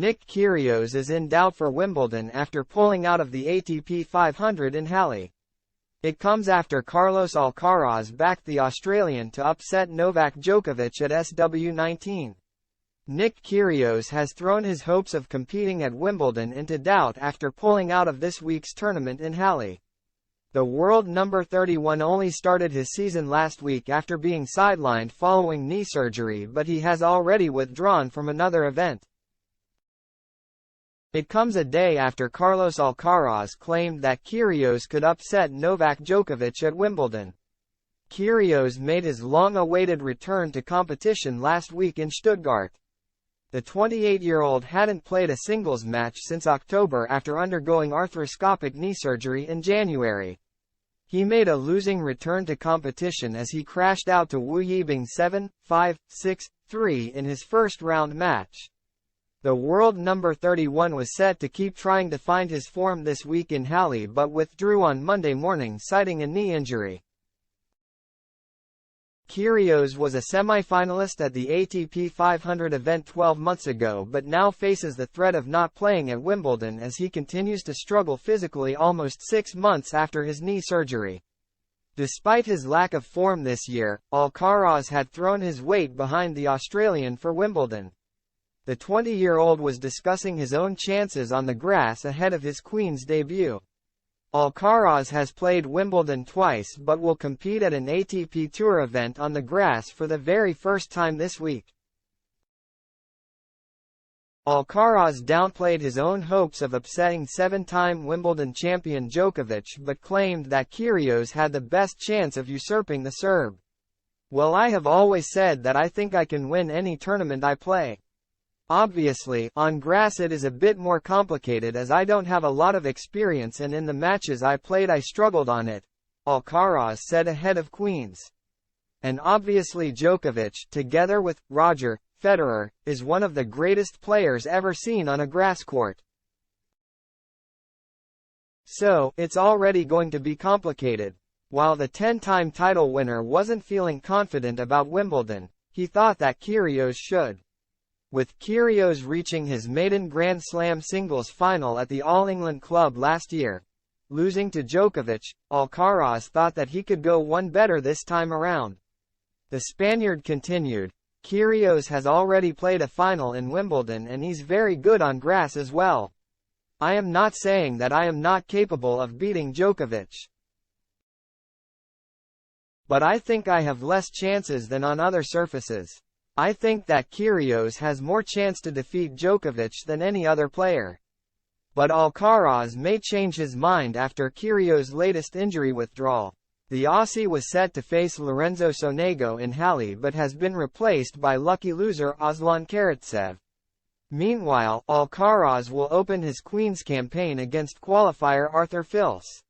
Nick Kyrgios is in doubt for Wimbledon after pulling out of the ATP 500 in Halle. It comes after Carlos Alcaraz backed the Australian to upset Novak Djokovic at SW19. Nick Kyrgios has thrown his hopes of competing at Wimbledon into doubt after pulling out of this week's tournament in Halle. The world number 31 only started his season last week after being sidelined following knee surgery, but he has already withdrawn from another event. It comes a day after Carlos Alcaraz claimed that Kyrgios could upset Novak Djokovic at Wimbledon. Kyrgios made his long-awaited return to competition last week in Stuttgart. The 28-year-old hadn't played a singles match since October after undergoing arthroscopic knee surgery in January. He made a losing return to competition as he crashed out to Wu Yibing 7-5, 6-3 in his first-round match. The world number 31 was set to keep trying to find his form this week in Halle but withdrew on Monday morning citing a knee injury. Kyrgios was a semi-finalist at the ATP 500 event 12 months ago but now faces the threat of not playing at Wimbledon as he continues to struggle physically almost 6 months after his knee surgery. Despite his lack of form this year, Alcaraz had thrown his weight behind the Australian for Wimbledon. The 20-year-old was discussing his own chances on the grass ahead of his Queen's debut. Alcaraz has played Wimbledon twice but will compete at an ATP Tour event on the grass for the very first time this week. Alcaraz downplayed his own hopes of upsetting 7-time Wimbledon champion Djokovic but claimed that Kyrgios had the best chance of usurping the Serb. "Well, I have always said that I think I can win any tournament I play. Obviously, on grass it is a bit more complicated as I don't have a lot of experience and in the matches I played I struggled on it," Alcaraz said ahead of Queen's. And obviously Djokovic, together with Roger Federer, is one of the greatest players ever seen on a grass court. So, it's already going to be complicated. While the 10-time title winner wasn't feeling confident about Wimbledon, he thought that Kyrgios should. With Kyrgios reaching his maiden Grand Slam singles final at the All England Club last year, losing to Djokovic, Alcaraz thought that he could go one better this time around. The Spaniard continued, "Kyrgios has already played a final in Wimbledon and he's very good on grass as well. I am not saying that I am not capable of beating Djokovic. But I think I have less chances than on other surfaces. I think that Kyrgios has more chance to defeat Djokovic than any other player." But Alcaraz may change his mind after Kyrgios' latest injury withdrawal. The Aussie was set to face Lorenzo Sonego in Halle but has been replaced by lucky loser Aslan Karatsev. Meanwhile, Alcaraz will open his Queen's campaign against qualifier Arthur Fils.